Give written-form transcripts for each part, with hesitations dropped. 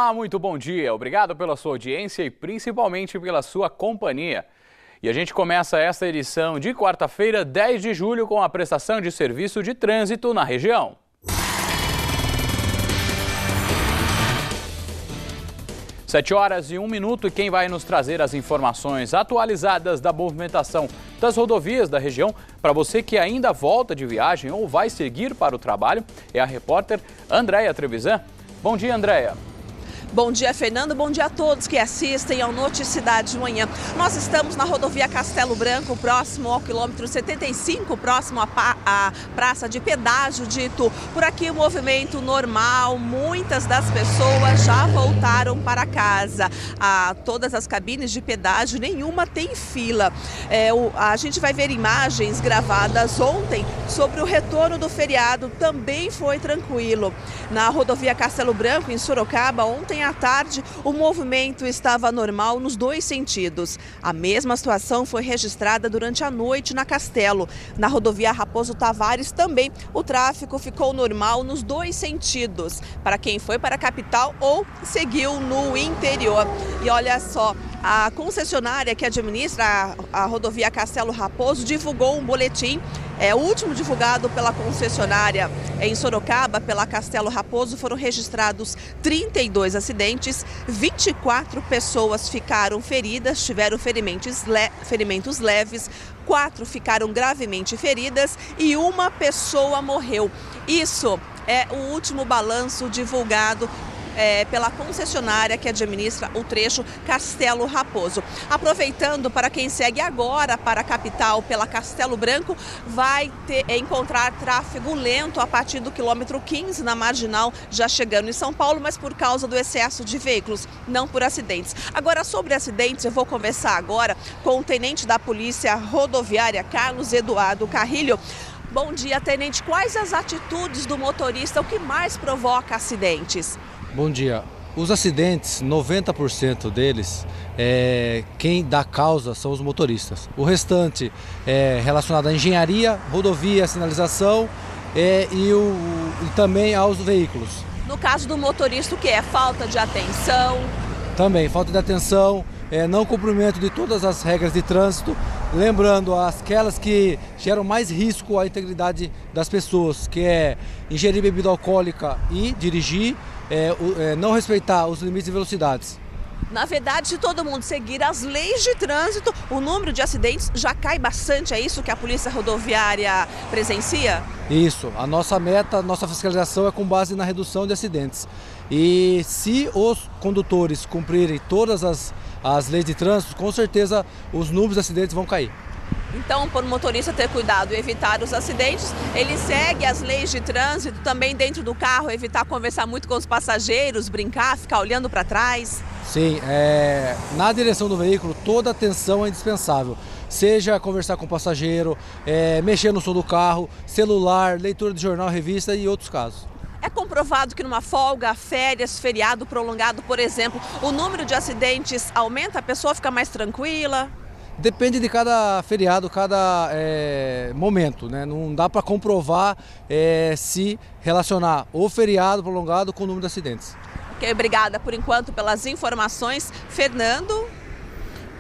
Olá, muito bom dia. Obrigado pela sua audiência e principalmente pela sua companhia. E a gente começa esta edição de quarta-feira, 10 de julho, com a prestação de serviço de trânsito na região. Sete horas e 1 minuto e quem vai nos trazer as informações atualizadas da movimentação das rodovias da região, para você que ainda volta de viagem ou vai seguir para o trabalho, é a repórter Andréia Trevisan. Bom dia, Andréia. Bom dia, Fernando. Bom dia a todos que assistem ao Noticidade de Manhã. Nós estamos na rodovia Castelo Branco, próximo ao quilômetro 75, próximo à praça de pedágio de Itu. Por aqui o movimento normal, muitas das pessoas já voltaram para casa. Todas as cabines de pedágio, nenhuma tem fila. A gente vai ver imagens gravadas ontem sobre o retorno do feriado, também foi tranquilo. Na rodovia Castelo Branco, em Sorocaba, ontem à tarde, o movimento estava normal nos dois sentidos. A mesma situação foi registrada durante a noite na Castelo. Na rodovia Raposo Tavares também, o tráfego ficou normal nos dois sentidos, para quem foi para a capital ou seguiu no interior. E olha só, a concessionária que administra a rodovia Castelo Raposo divulgou um boletim. O último divulgado pela concessionária em Sorocaba, pela Castelo Raposo, foram registrados 32 acidentes, 24 pessoas ficaram feridas, tiveram ferimentos leves, 4 ficaram gravemente feridas e uma pessoa morreu. Isso é o último balanço divulgado pela concessionária que administra o trecho Castelo Raposo. Aproveitando, para quem segue agora para a capital pela Castelo Branco, vai encontrar tráfego lento a partir do quilômetro 15 na Marginal, já chegando em São Paulo, mas por causa do excesso de veículos, não por acidentes. Agora, sobre acidentes, eu vou conversar agora com o tenente da Polícia Rodoviária, Carlos Eduardo Carrilho. Bom dia, tenente. Quais as atitudes do motorista, o que mais provoca acidentes? Bom dia. Os acidentes, 90% deles, quem dá causa são os motoristas. O restante é relacionado à engenharia, rodovia, sinalização e também aos veículos. No caso do motorista, o que é? Falta de atenção? Também, falta de atenção, não cumprimento de todas as regras de trânsito, lembrando aquelas que geram mais risco à integridade das pessoas, que é ingerir bebida alcoólica e dirigir, não respeitar os limites de velocidades. Na verdade, se todo mundo seguir as leis de trânsito, o número de acidentes já cai bastante. É isso que a Polícia Rodoviária presencia? Isso. A nossa meta, nossa fiscalização é com base na redução de acidentes. E se os condutores cumprirem todas as leis de trânsito, com certeza os números de acidentes vão cair. Então, por o motorista ter cuidado e evitar os acidentes, ele segue as leis de trânsito, também dentro do carro, evitar conversar muito com os passageiros, brincar, ficar olhando para trás? Sim, na direção do veículo toda atenção é indispensável. Seja conversar com o passageiro, mexer no som do carro, celular, leitura de jornal, revista e outros casos. É comprovado que numa folga, férias, feriado prolongado, por exemplo, o número de acidentes aumenta, a pessoa fica mais tranquila? Depende de cada feriado, cada momento, né? Não dá para comprovar se relacionar o feriado prolongado com o número de acidentes. Ok, obrigada por enquanto pelas informações. Fernando?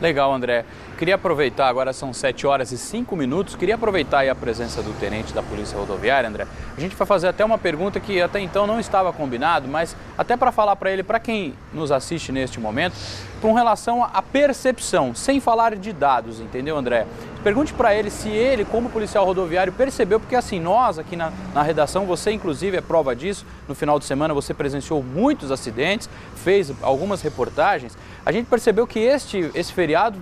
Legal, André. Queria aproveitar, agora são 7 horas e 5 minutos, queria aproveitar aí a presença do tenente da Polícia Rodoviária, André. A gente vai fazer até uma pergunta que até então não estava combinado, mas até para falar para ele, para quem nos assiste neste momento, com relação à percepção, sem falar de dados, entendeu, André? Pergunte para ele se ele, como policial rodoviário, percebeu, porque assim, nós aqui na redação, você inclusive é prova disso, no final de semana você presenciou muitos acidentes, fez algumas reportagens, a gente percebeu que esse feriado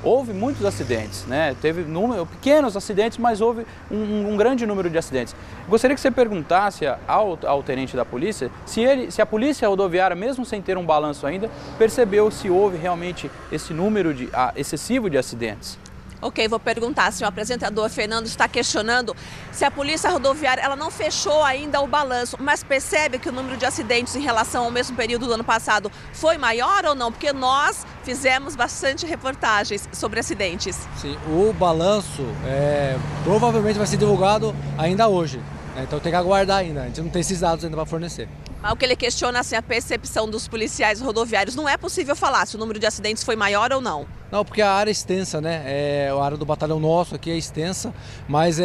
houve muitos acidentes, né? Teve pequenos acidentes, mas houve um grande número de acidentes. Gostaria que você perguntasse ao tenente da polícia se a polícia rodoviária, mesmo sem ter um balanço ainda, percebeu se houve realmente esse número excessivo de acidentes. Ok, vou perguntar se o apresentador Fernando está questionando se a Polícia Rodoviária ela não fechou ainda o balanço, mas percebe que o número de acidentes em relação ao mesmo período do ano passado foi maior ou não? Porque nós fizemos bastante reportagens sobre acidentes. Sim, o balanço provavelmente vai ser divulgado ainda hoje, né? Então tem que aguardar ainda, a gente não tem esses dados ainda para fornecer. Mas o que ele questiona assim, a percepção dos policiais rodoviários, não é possível falar se o número de acidentes foi maior ou não. Não, porque a área é extensa, né? A área do batalhão nosso aqui é extensa, mas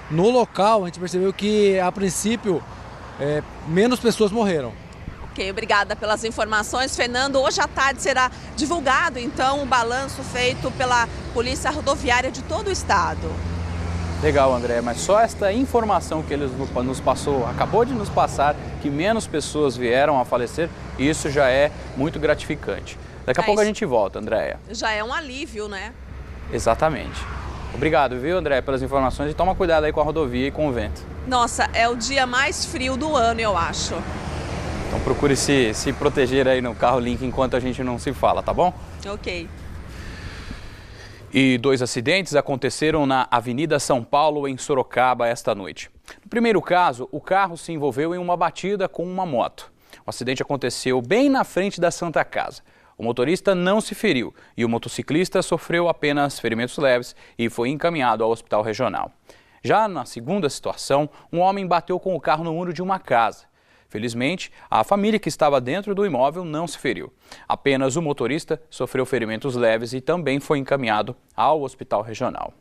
no local a gente percebeu que, a princípio, menos pessoas morreram. Ok, obrigada pelas informações, Fernando. Hoje à tarde será divulgado, então, o balanço feito pela Polícia Rodoviária de todo o estado. Legal, André, mas só esta informação que ele nos passou, acabou de nos passar, que menos pessoas vieram a falecer, isso já é muito gratificante. Daqui a pouco a gente volta, Andréia. Já é um alívio, né? Exatamente. Obrigado, viu, André, pelas informações e toma cuidado aí com a rodovia e com o vento. Nossa, é o dia mais frio do ano, eu acho. Então procure se proteger aí no carro Link enquanto a gente não se fala, tá bom? Ok. E 2 acidentes aconteceram na Avenida São Paulo, em Sorocaba, esta noite. No primeiro caso, o carro se envolveu em uma batida com uma moto. O acidente aconteceu bem na frente da Santa Casa. O motorista não se feriu e o motociclista sofreu apenas ferimentos leves e foi encaminhado ao hospital regional. Já na segunda situação, um homem bateu com o carro no muro de uma casa. Felizmente, a família que estava dentro do imóvel não se feriu. Apenas o motorista sofreu ferimentos leves e também foi encaminhado ao hospital regional.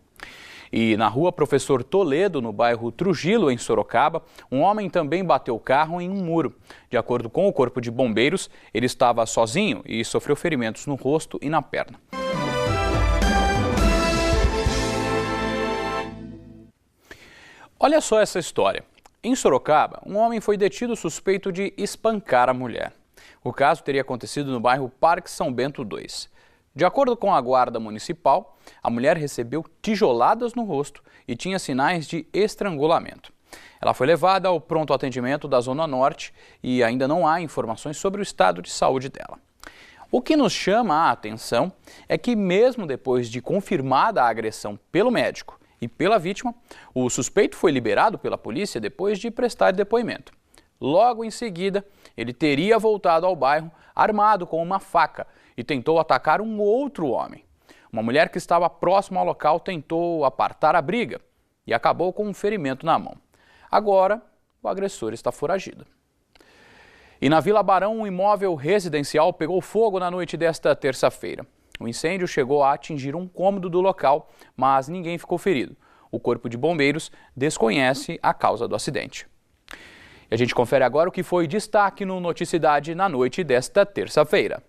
E na rua Professor Toledo, no bairro Trujillo, em Sorocaba, um homem também bateu o carro em um muro. De acordo com o Corpo de Bombeiros, ele estava sozinho e sofreu ferimentos no rosto e na perna. Olha só essa história. Em Sorocaba, um homem foi detido suspeito de espancar a mulher. O caso teria acontecido no bairro Parque São Bento II. De acordo com a guarda municipal, a mulher recebeu tijoladas no rosto e tinha sinais de estrangulamento. Ela foi levada ao pronto atendimento da Zona Norte e ainda não há informações sobre o estado de saúde dela. O que nos chama a atenção é que, mesmo depois de confirmada a agressão pelo médico e pela vítima, o suspeito foi liberado pela polícia depois de prestar depoimento. Logo em seguida, ele teria voltado ao bairro armado com uma faca e tentou atacar um outro homem. Uma mulher que estava próxima ao local tentou apartar a briga e acabou com um ferimento na mão. Agora, o agressor está foragido. E na Vila Barão, um imóvel residencial pegou fogo na noite desta terça-feira. O incêndio chegou a atingir um cômodo do local, mas ninguém ficou ferido. O Corpo de Bombeiros desconhece a causa do acidente. E a gente confere agora o que foi destaque no Noticiedade na noite desta terça-feira.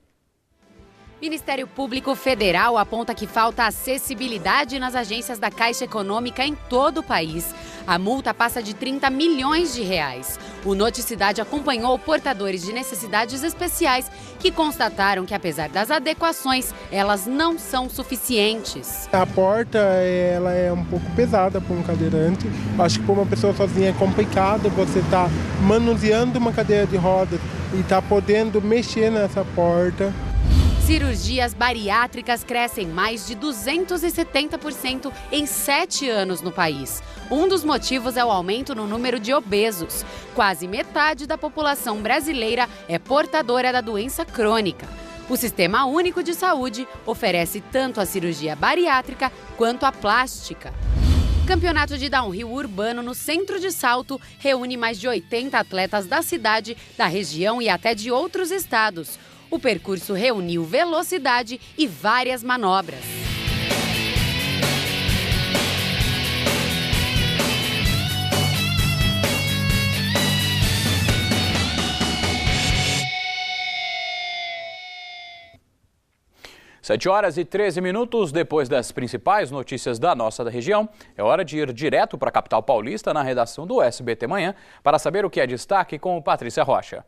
Ministério Público Federal aponta que falta acessibilidade nas agências da Caixa Econômica em todo o país. A multa passa de 30 milhões de reais. O Noticiedade acompanhou portadores de necessidades especiais que constataram que, apesar das adequações, elas não são suficientes. A porta ela é um pouco pesada para um cadeirante. Acho que para uma pessoa sozinha é complicado você estar manuseando uma cadeira de rodas e estar podendo mexer nessa porta. Cirurgias bariátricas crescem mais de 270% em 7 anos no país. Um dos motivos é o aumento no número de obesos. Quase metade da população brasileira é portadora da doença crônica. O Sistema Único de Saúde oferece tanto a cirurgia bariátrica quanto a plástica. Campeonato de downhill urbano no Centro de Salto reúne mais de 80 atletas da cidade, da região e até de outros estados. O percurso reuniu velocidade e várias manobras. Sete horas e 13 minutos depois das principais notícias da nossa região, é hora de ir direto para a capital paulista na redação do SBT Manhã para saber o que é destaque com Patrícia Rocha.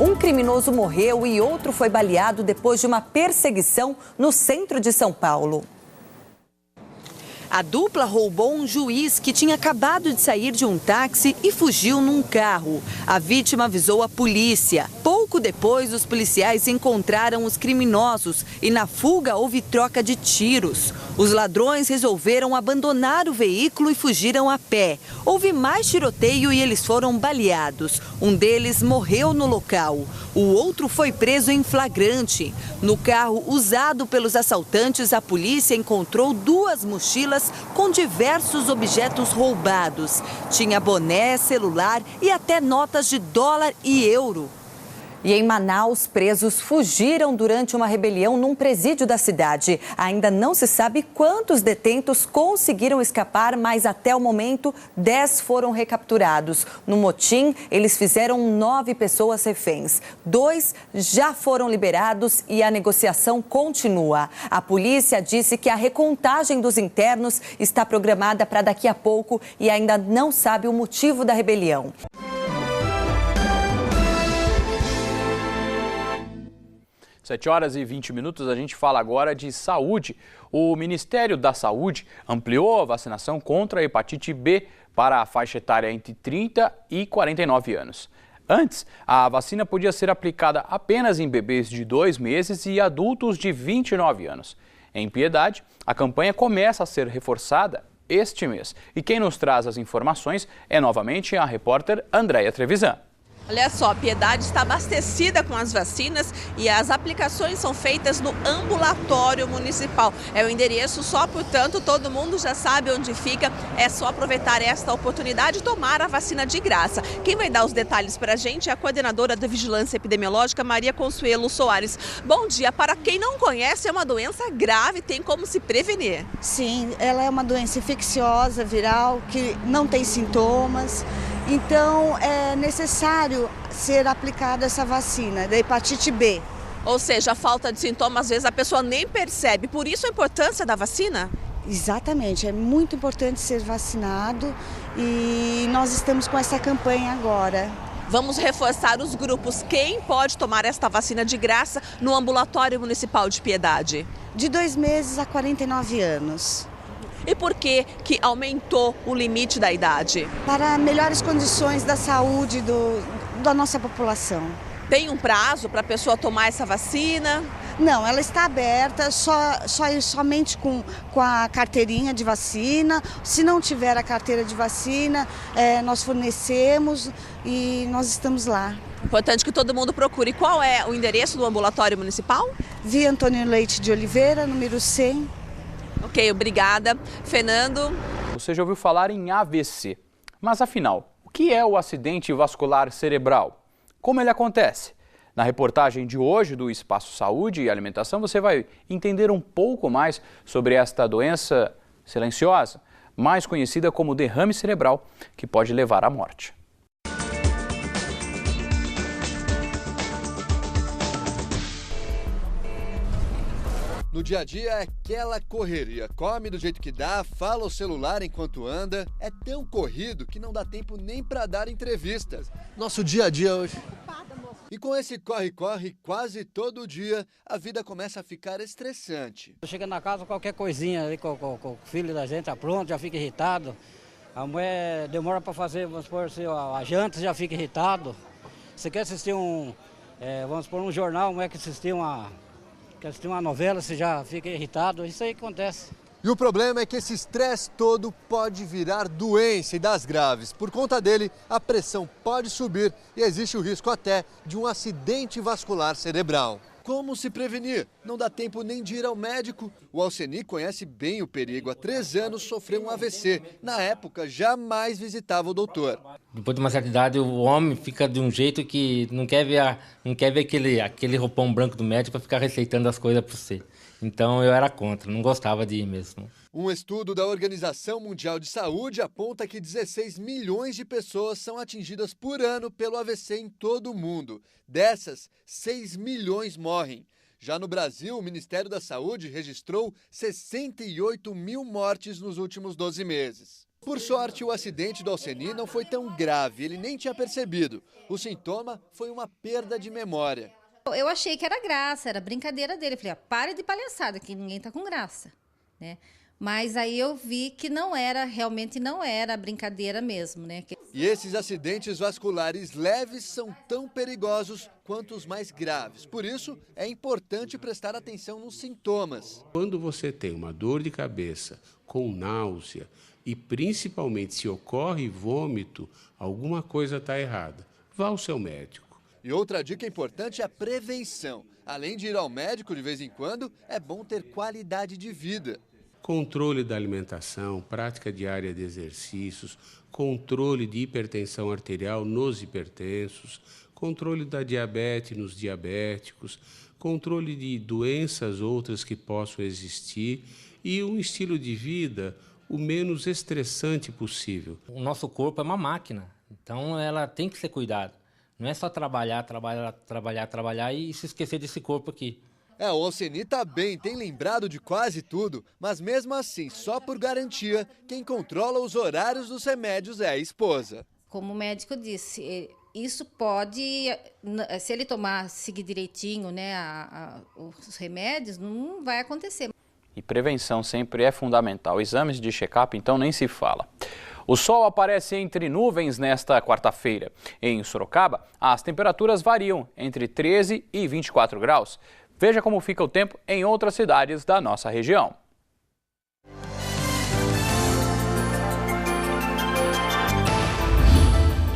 Um criminoso morreu e outro foi baleado depois de uma perseguição no centro de São Paulo. A dupla roubou um juiz que tinha acabado de sair de um táxi e fugiu num carro. A vítima avisou a polícia. Pouco depois, os policiais encontraram os criminosos e na fuga houve troca de tiros. Os ladrões resolveram abandonar o veículo e fugiram a pé. Houve mais tiroteio e eles foram baleados. Um deles morreu no local. O outro foi preso em flagrante. No carro usado pelos assaltantes, a polícia encontrou 2 mochilas ruas com diversos objetos roubados. Tinha boné, celular e até notas de dólar e euro. E em Manaus, presos fugiram durante uma rebelião num presídio da cidade. Ainda não se sabe quantos detentos conseguiram escapar, mas até o momento 10 foram recapturados. No motim, eles fizeram 9 pessoas reféns. 2 já foram liberados e a negociação continua. A polícia disse que a recontagem dos internos está programada para daqui a pouco e ainda não sabe o motivo da rebelião. Sete horas e 20 minutos, a gente fala agora de saúde. O Ministério da Saúde ampliou a vacinação contra a hepatite B para a faixa etária entre 30 e 49 anos. Antes, a vacina podia ser aplicada apenas em bebês de 2 meses e adultos de 29 anos. Em Piedade, a campanha começa a ser reforçada este mês. E quem nos traz as informações é novamente a repórter Andréia Trevisan. Olha só, a Piedade está abastecida com as vacinas e as aplicações são feitas no ambulatório municipal. É o endereço só, portanto, todo mundo já sabe onde fica. É só aproveitar esta oportunidade e tomar a vacina de graça. Quem vai dar os detalhes para a gente é a coordenadora da Vigilância Epidemiológica, Maria Consuelo Soares. Bom dia. Para quem não conhece, é uma doença grave, tem como se prevenir? Sim, ela é uma doença infecciosa, viral, que não tem sintomas. Então, é necessário ser aplicada essa vacina da hepatite B. Ou seja, a falta de sintomas, às vezes a pessoa nem percebe. Por isso a importância da vacina? Exatamente, é muito importante ser vacinado e nós estamos com essa campanha agora. Vamos reforçar os grupos. Quem pode tomar esta vacina de graça no ambulatório municipal de Piedade? De 2 meses a 49 anos. E por que aumentou o limite da idade? Para melhores condições da saúde da nossa população. Tem um prazo para a pessoa tomar essa vacina? Não, ela está aberta, só ir somente com a carteirinha de vacina. Se não tiver a carteira de vacina, nós fornecemos e nós estamos lá. Importante que todo mundo procure. Qual é o endereço do ambulatório municipal? Via Antônio Leite de Oliveira, número 100. Ok, obrigada. Fernando? Você já ouviu falar em AVC. Mas afinal, o que é o acidente vascular cerebral? Como ele acontece? Na reportagem de hoje do Espaço Saúde e Alimentação, você vai entender um pouco mais sobre esta doença silenciosa, mais conhecida como derrame cerebral, que pode levar à morte. No dia a dia é aquela correria, come do jeito que dá, fala o celular enquanto anda, é tão corrido que não dá tempo nem para dar entrevistas. Nosso dia a dia hoje. E com esse corre-corre quase todo dia, a vida começa a ficar estressante. Chega na casa, qualquer coisinha ali com o filho da gente tá pronto, já fica irritado. A mulher demora para fazer, vamos supor, assim, a janta, já fica irritado. Você quer assistir vamos supor, um jornal, a mulher quer assistir uma novela, você já fica irritado, isso aí que acontece. E o problema é que esse estresse todo pode virar doença e das graves. Por conta dele, a pressão pode subir e existe o risco até de um acidente vascular cerebral. Como se prevenir? Não dá tempo nem de ir ao médico. O Alceni conhece bem o perigo. Há 3 anos sofreu um AVC. Na época, jamais visitava o doutor. Depois de uma certa idade, o homem fica de um jeito que não quer ver aquele roupão branco do médico para ficar receitando as coisas para você. Então eu era contra, não gostava de ir mesmo. Um estudo da Organização Mundial de Saúde aponta que 16 milhões de pessoas são atingidas por ano pelo AVC em todo o mundo. Dessas, 6 milhões morrem. Já no Brasil, o Ministério da Saúde registrou 68 mil mortes nos últimos 12 meses. Por sorte, o acidente do Alceni não foi tão grave, ele nem tinha percebido. O sintoma foi uma perda de memória. Eu achei que era graça, era brincadeira dele. Eu falei, pare de palhaçada, que ninguém tá com graça, né? Mas aí eu vi que realmente não era brincadeira mesmo, né? E esses acidentes vasculares leves são tão perigosos quanto os mais graves. Por isso, é importante prestar atenção nos sintomas. Quando você tem uma dor de cabeça com náusea e principalmente se ocorre vômito, alguma coisa está errada. Vá ao seu médico. E outra dica importante é a prevenção. Além de ir ao médico de vez em quando, é bom ter qualidade de vida. controle da alimentação, prática diária de exercícios, controle de hipertensão arterial nos hipertensos, controle da diabetes nos diabéticos, controle de doenças outras que possam existir e um estilo de vida o menos estressante possível. O nosso corpo é uma máquina, então ela tem que ser cuidada. Não é só trabalhar e se esquecer desse corpo aqui. O Alceni tá bem, tem lembrado de quase tudo, mas mesmo assim, só por garantia, quem controla os horários dos remédios é a esposa. Como o médico disse, isso pode, se ele seguir direitinho, né, os remédios, não vai acontecer. E prevenção sempre é fundamental. Exames de check-up, então, nem se fala. O sol aparece entre nuvens nesta quarta-feira. Em Sorocaba, as temperaturas variam entre 13 e 24 graus. Veja como fica o tempo em outras cidades da nossa região.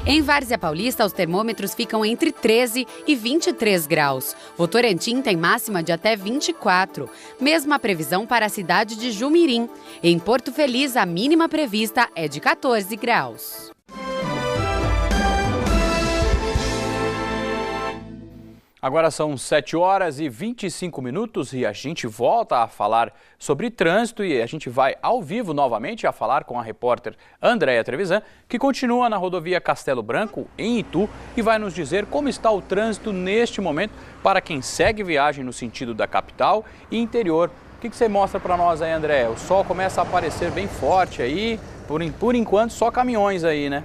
Em Várzea Paulista, os termômetros ficam entre 13 e 23 graus. Votorantim tem máxima de até 24. Mesma previsão para a cidade de Jumirim. Em Porto Feliz, a mínima prevista é de 14 graus. Agora são 7 horas e 25 minutos e a gente volta a falar sobre trânsito e a gente vai ao vivo novamente a falar com a repórter Andréia Trevisan, que continua na rodovia Castelo Branco, em Itu, e vai nos dizer como está o trânsito neste momento para quem segue viagem no sentido da capital e interior. O que você mostra para nós aí, Andréia? O sol começa a aparecer bem forte aí, por enquanto só caminhões aí, né?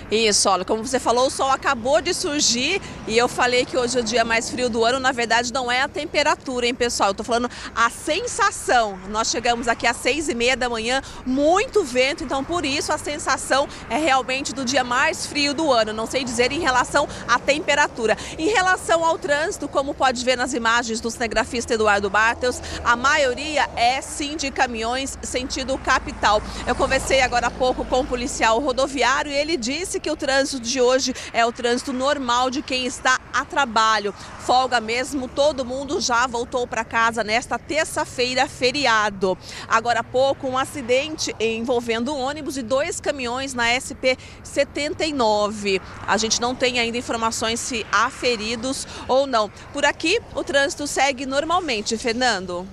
Isso, olha, como você falou, o sol acabou de surgir e eu falei que hoje é o dia mais frio do ano. Na verdade, não é a temperatura, hein, pessoal? Eu tô falando a sensação. Nós chegamos aqui às 6h30 da manhã, muito vento, então por isso a sensação é realmente do dia mais frio do ano. Não sei dizer em relação à temperatura. Em relação ao trânsito, como pode ver nas imagens do cinegrafista Eduardo Bartels, a maioria é sim de caminhões sentido capital. Eu conversei agora há pouco com o policial rodoviário e ele disse que o trânsito de hoje é o trânsito normal de quem está a trabalho. Folga mesmo, todo mundo já voltou para casa nesta terça-feira, feriado. Agora há pouco, um acidente envolvendo um ônibus e 2 caminhões na SP-79. A gente não tem ainda informações se há feridos ou não. Por aqui, o trânsito segue normalmente, Fernando.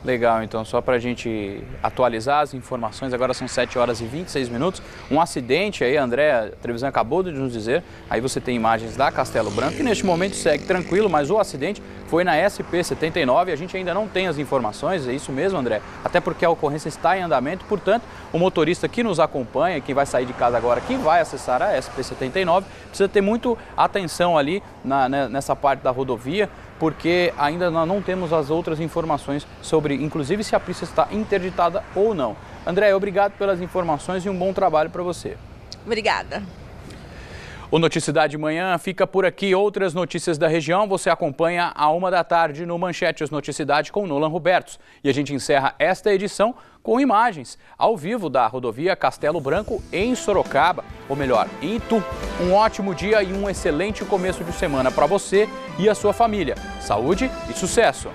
Legal, então só para a gente atualizar as informações, agora são 7 horas e 26 minutos, um acidente aí, André Trevisan acabou de nos dizer, aí você tem imagens da Castelo Branco, que neste momento segue tranquilo, mas o acidente foi na SP-79, a gente ainda não tem as informações, é isso mesmo, André? Até porque a ocorrência está em andamento, portanto, o motorista que nos acompanha, que vai sair de casa agora, que vai acessar a SP-79, precisa ter muito atenção ali nessa parte da rodovia, porque ainda nós não temos as outras informações sobre, inclusive, se a pista está interditada ou não. André, obrigado pelas informações e um bom trabalho para você. Obrigada. O Noticidade Manhã fica por aqui. Outras notícias da região você acompanha à 1 da tarde no Manchetes Noticidade com Nolan Robertos. E a gente encerra esta edição com imagens ao vivo da rodovia Castelo Branco em Sorocaba, ou melhor, em Itu. Um ótimo dia e um excelente começo de semana para você e a sua família. Saúde e sucesso!